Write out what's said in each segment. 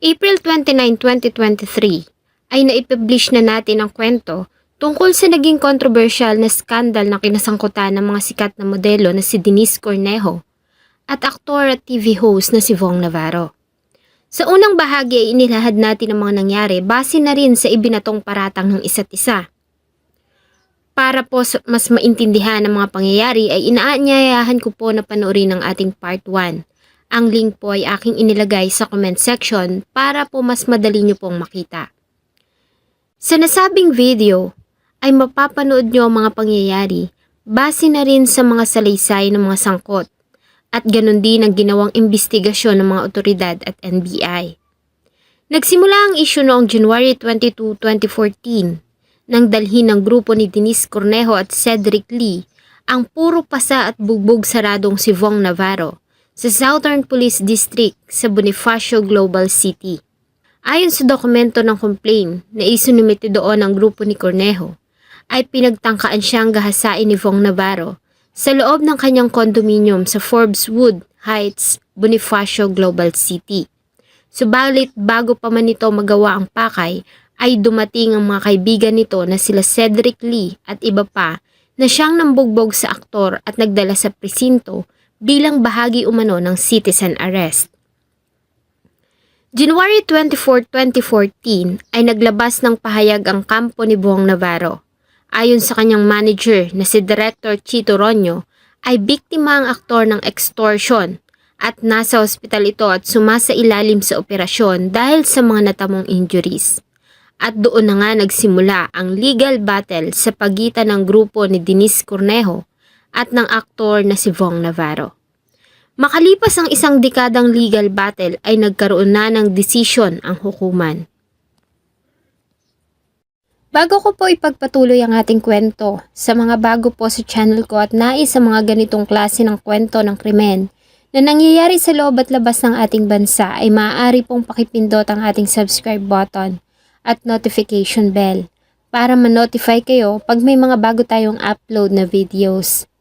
April 29, 2023 ay naipublish na natin ang kwento tungkol sa naging kontrobersyal na skandal na kinasangkutan ng mga sikat na modelo na si Denise Cornejo at aktor at TV host na si Vong Navarro. Sa unang bahagi ay inilahad natin ang mga nangyari base na rin sa ibinatong paratang ng isa't isa. Para po mas maintindihan ang mga pangyayari ay inaanyayahan ko po na panoorin ang ating part 1. Ang link po ay aking inilagay sa comment section para po mas madali nyo pong makita. Sa nasabing video ay mapapanood nyo ang mga pangyayari base na rin sa mga salaysay ng mga sangkot at ganun din ang ginawang investigasyon ng mga otoridad at NBI. Nagsimula ang issue noong January 22, 2014 nang dalhin ng grupo ni Denise Cornejo at Cedric Lee ang puro pasa at bugbog saradong si Vong Navarro sa Southern Police District sa Bonifacio Global City. Ayon sa dokumento ng complaint na isinumite doon ng grupo ni Cornejo, ay pinagtangkaan siyang gahasain ni Vong Navarro sa loob ng kanyang condominium sa Forbes Wood Heights, Bonifacio Global City. Subalit bago pa man ito magawa ang pakay, ay dumating ang mga kaibigan nito na sila Cedric Lee at iba pa na siyang nambugbog sa aktor at nagdala sa presinto bilang bahagi umano ng citizen arrest. January 24, 2014 ay naglabas ng pahayag ang kampo ni Vong Navarro. Ayon sa kanyang manager na si Director Chito Ronyo ay biktima ang aktor ng extortion at nasa ospital ito at sumasailalim sa operasyon dahil sa mga natamong injuries. At doon na nga nagsimula ang legal battle sa pagitan ng grupo ni Denise Cornejo at ng aktor na si Vong Navarro. Makalipas ang isang dekadang legal battle ay nagkaroon na ng desisyon ang hukuman. Bago ko po ipagpatuloy ang ating kwento, sa mga bago po sa channel ko at nais sa mga ganitong klase ng kwento ng krimen na nangyayari sa loob at labas ng ating bansa ay maaari pong pakipindot ang ating subscribe button at notification bell para ma-notify kayo pag may mga bago tayong upload na videos.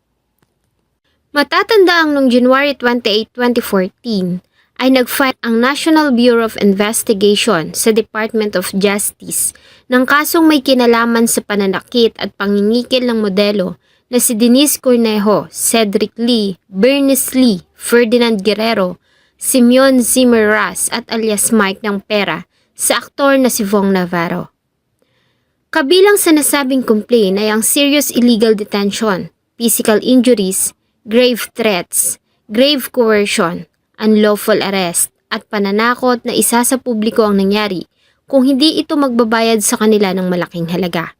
Matatandaang noong January 28, 2014 ay nag-file ang National Bureau of Investigation sa Department of Justice ng kasong may kinalaman sa pananakit at pangingikil ng modelo na si Denise Cornejo, Cedric Lee, Bernice Lee, Ferdinand Guerrero, Simeon Zimmer Ras at alias Mike ng Pera sa aktor na si Vong Navarro. Kabilang sa nasabing complaint ay ang serious illegal detention, physical injuries, grave threats, grave coercion, unlawful arrest, at pananakot na isa sa publiko ang nangyari kung hindi ito magbabayad sa kanila ng malaking halaga.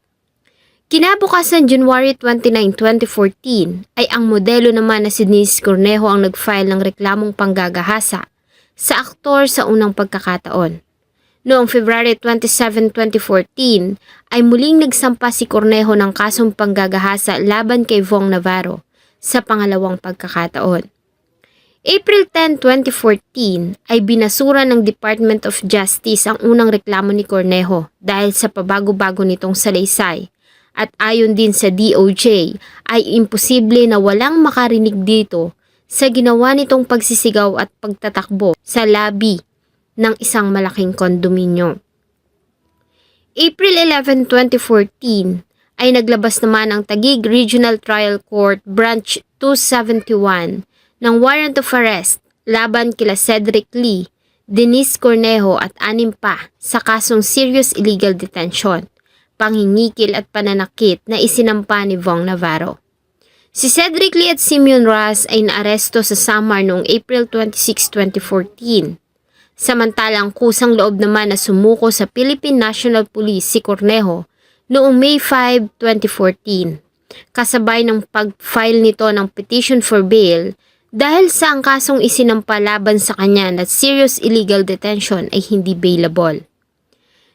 Kinabukasan January 29, 2014 ay ang modelo naman na si Denise Cornejo ang nag-file ng reklamong panggagahasa sa aktor sa unang pagkakataon. Noong February 27, 2014 ay muling nagsampa si Cornejo ng kasong panggagahasa laban kay Vong Navarro sa pangalawang pagkakataon. April 10, 2014 ay binasura ng Department of Justice ang unang reklamo ni Cornejo dahil sa pabago-bago nitong salaysay at ayon din sa DOJ ay imposible na walang makarinig dito sa ginawa nitong pagsisigaw at pagtatakbo sa lobby ng isang malaking kondominyo. April 11, 2014 ay naglabas naman ang Taguig Regional Trial Court Branch 271 ng warrant of arrest laban kila Cedric Lee, Denise Cornejo at 6 pa sa kasong serious illegal detention, pangingikil at pananakit na isinampa ni Vong Navarro. Si Cedric Lee at Simeon Ras ay naaresto sa Samar noong April 26, 2014. Samantalang kusang loob naman na sumuko sa Philippine National Police si Cornejo noong May 5, 2014, kasabay ng pag-file nito ng petition for bail dahil sa ang kasong isinampa laban sa kanya na serious illegal detention ay hindi bailable.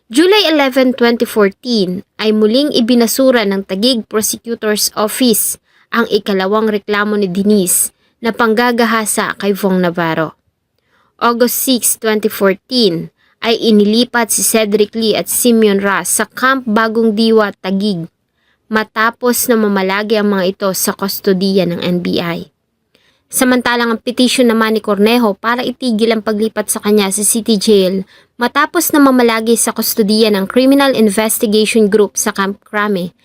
July 11, 2014 ay muling ibinasura ng Taguig Prosecutor's Office ang ikalawang reklamo ni Denise na panggagahasa kay Vong Navarro. August 6, 2014 ay inilipat si Cedric Lee at Simeon Ras sa Camp Bagong Diwa, Taguig matapos na mamalagi ang mga ito sa kustodiya ng NBI. Samantalang ang petisyon naman ni Cornejo para itigil ang paglipat sa kanya sa City Jail Matapos na mamalagi sa kustudiya ng Criminal Investigation Group sa Camp Crame,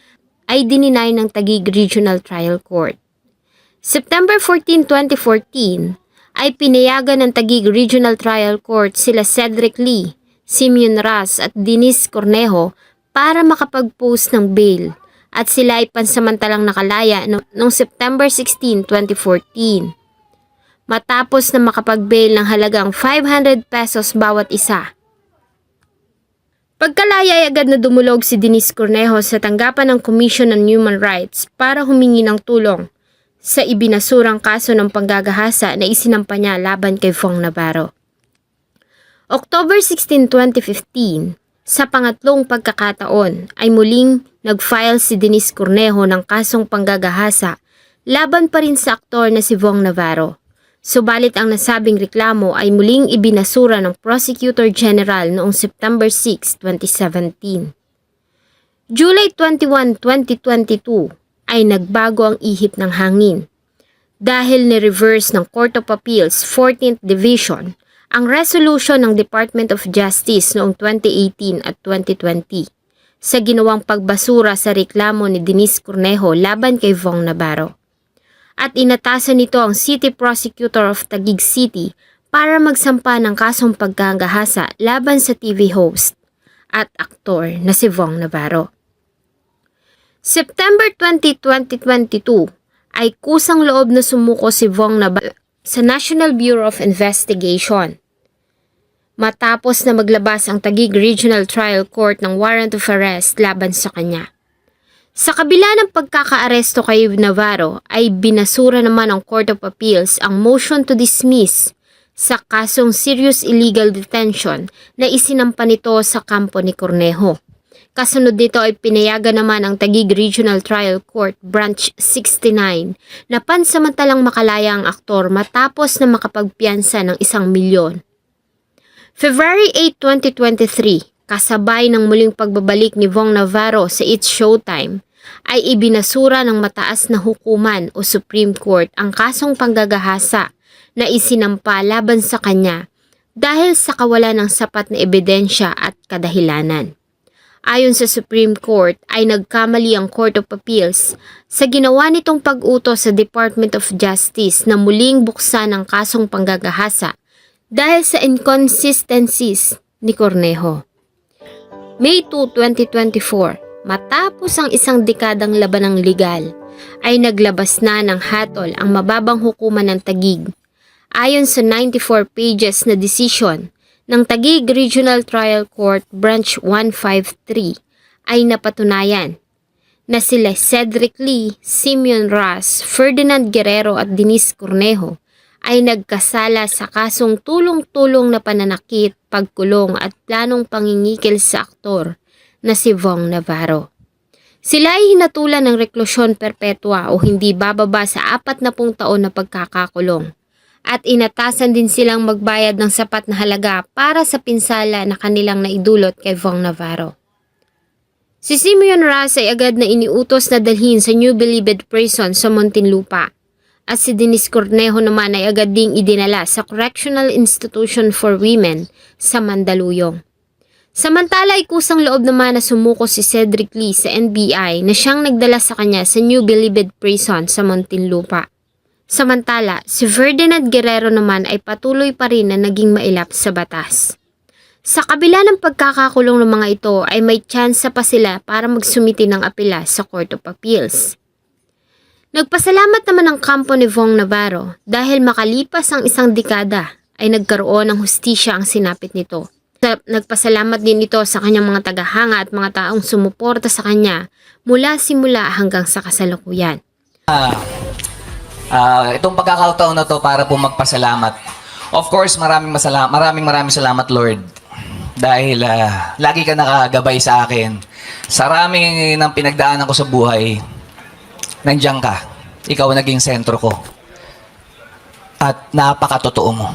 ay dininay ng Taguig Regional Trial Court. September 14, 2014, ay pinayagan ng Taguig Regional Trial Court sila Cedric Lee, Simeon Ras at Denise Cornejo para makapag-post ng bail at sila ay pansamantalang nakalaya noong September 16, 2014. Matapos na makapag-bail ng halagang 500 pesos bawat isa. Pagkalaya ay agad na dumulog si Denise Cornejo sa tanggapan ng Commission on Human Rights para humingi ng tulong sa ibinasurang kaso ng panggagahasa na isinampa niya laban kay Fong Navarro. October 16, 2015, sa pangatlong pagkakataon ay muling nag-file si Denise Cornejo ng kasong panggagahasa laban pa rin sa aktor na si Fong Navarro. Subalit ang nasabing reklamo ay muling ibinasura ng Prosecutor General noong September 6, 2017. July 21, 2022 ay nagbago ang ihip ng hangin. Dahil ni-reverse ng Court of Appeals 14th Division ang resolution ng Department of Justice noong 2018 at 2020 sa ginawang pagbasura sa reklamo ni Denise Cornejo laban kay Fong Navarro. At inatasan nito ang City Prosecutor of Taguig City para magsampa ng kasong pagkagahasa laban sa TV host at aktor na si Fong Navarro. September 20, 2022 ay kusang loob na sumuko si Fong Navarro sa National Bureau of Investigation. Matapos na maglabas ang Taguig Regional Trial Court ng warrant of arrest laban sa kanya. Sa kabila ng pagkakaaresto kay Navarro ay binasura naman ng Court of Appeals ang motion to dismiss sa kasong serious illegal detention na isinampa nito sa kampo ni Cornejo. Kasunod nito ay pinayagan naman ang Taguig Regional Trial Court Branch 69 na pansamantalang makalaya ang aktor matapos na makapagpiyansa ng 1 milyon. February 8, 2023, kasabay ng muling pagbabalik ni Fong Navarro sa It's Showtime, ay ibinasura ng mataas na hukuman o Supreme Court ang kasong panggagahasa na isinampa laban sa kanya dahil sa kawalan ng sapat na ebidensya at kadahilanan. Ayon sa Supreme Court ay nagkamali ang Court of Appeals sa ginawa nitong pag-utos sa Department of Justice na muling buksan ang kasong panggagahasa dahil sa inconsistencies ni Cornejo. May 2, 2024, matapos ang isang dekadang labanang legal, ay naglabas na ng hatol ang mababang hukuman ng Taguig. Ayon sa 94 pages na decision ng Taguig Regional Trial Court Branch 153 ay napatunayan na sila Cedric Lee, Simeon Ras, Ferdinand Guerrero at Denise Cornejo ay nagkasala sa kasong tulong-tulong na pananakit, pagkulong at planong pangingikil sa aktor na si Fong Navarro. Sila ay hinatulan ng reklusyon perpetua o hindi bababa sa 40 taon na pagkakakulong at inatasan din silang magbayad ng sapat na halaga para sa pinsala na kanilang naidulot kay Fong Navarro. Si Simeon Ras ay agad na iniutos na dalhin sa New Bilibid Prison sa Muntinlupa at si Denise Cornejo naman ay agad ding idinala sa Correctional Institution for Women sa Mandaluyong. Samantala ay kusang loob naman na sumuko si Cedric Lee sa NBI na siyang nagdala sa kanya sa New Bilibid Prison sa Muntinlupa. Samantala, si Ferdinand Guerrero naman ay patuloy pa rin na naging mailap sa batas. Sa kabila ng pagkakakulong ng mga ito ay may tsansa pa sila para magsumiti ng apela sa Court of Appeals. Nagpasalamat naman ang kampo ni Fong Navarro dahil makalipas ang 1 dekada ay nagkaroon ng hustisya ang sinapit nito. Nagpasalamat din ito sa kanyang mga tagahanga at mga taong sumuporta sa kanya mula simula hanggang sa kasalukuyan. Itong pagkakataon na to para po magpasalamat. Of course, maraming salamat Lord. Dahil lagi ka nakagabay sa akin. Sa rami ng pinagdaanan ko sa buhay, nandiyan ka. Ikaw naging sentro ko. At napakatotoo mo.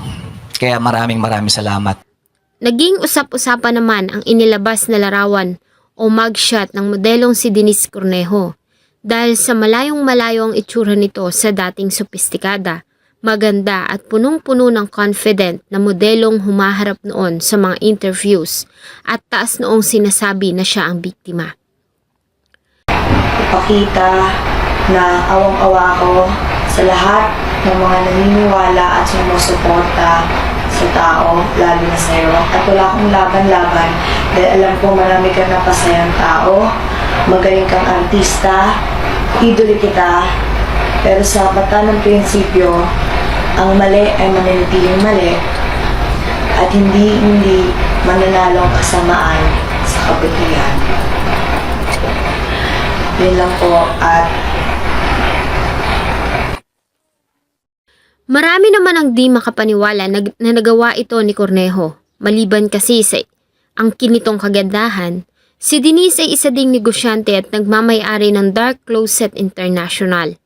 Kaya maraming salamat. Naging usap-usapan naman ang inilabas na larawan o mugshot ng modelong si Denise Cornejo dahil sa malayong-malayo ang itsura nito sa dating sopistikada, Maganda at punong-puno ng confident na modelong humaharap noon sa mga interviews at taas noong sinasabi na siya ang biktima. Ipakita na awang-awa ko sa lahat ng mga naniniwala at sumusuporta sa tao, lalo na sa'yo. At wala akong laban-laban dahil alam ko marami kang napasayang tao, magaling kang artista, idoli kita, pero sa mata ng prinsipyo, ang mali ay mananatiling mali at hindi mananalo ang kasamaan sa kabutihan. Yun lang po at Marami naman ang di makapaniwala na nagawa ito ni Cornejo. Maliban kasi sa ang kinitong kagandahan, si Denise ay isa ding negosyante at nagmamay-ari ng Dark Closet International.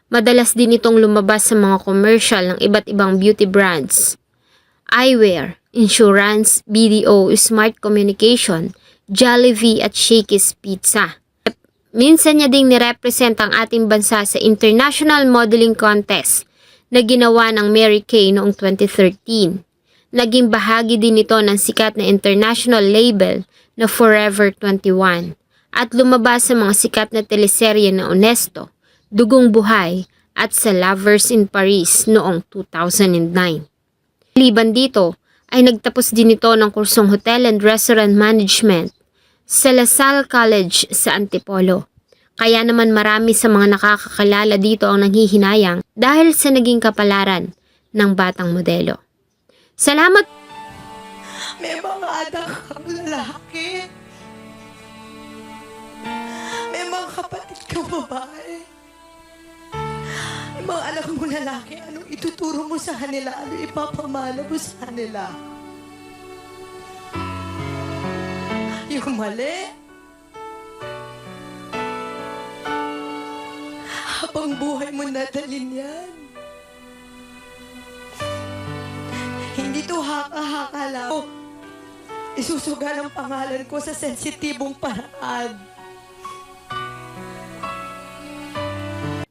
Madalas din itong lumabas sa mga commercial ng iba't ibang beauty brands, eyewear, insurance, BDO, smart communication, Jollibee at Shakey's Pizza. Minsan niya ding nirepresent ang ating bansa sa International Modeling Contest na ginawa ng Mary Kay noong 2013. Naging bahagi din ito ng sikat na international label na Forever 21 at lumabas sa mga sikat na teleserye na Honesto, Dugong Buhay at sa Lovers in Paris noong 2009. Liban dito ay nagtapos din ito ng kursong Hotel and Restaurant Management sa La Salle College sa Antipolo. Kaya naman marami sa mga nakakakalala dito ang nanghihinayang dahil sa naging kapalaran ng batang modelo. Salamat! may mga anak kang lalaki. May mga kapatid kang babae. Yung mga anak mo lalaki, anong ituturo mo sa kanila? Ano ipapamana mo sa kanila? Yung mali? Habang buhay mo nadalin yan. Hindi to haka-haka lang. Isusugal ang pangalan ko sa sensitibong paraan.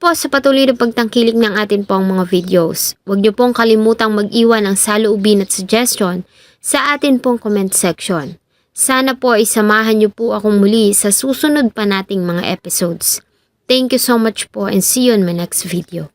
Po sa patuloy na pagtangkilik ng atin pong mga videos, huwag niyo pong kalimutang mag-iwan ng saloobin at suggestion sa atin pong comment section. Sana po ay samahan niyo po akong muli sa susunod pa nating mga episodes. Thank you so much po and see you in my next video.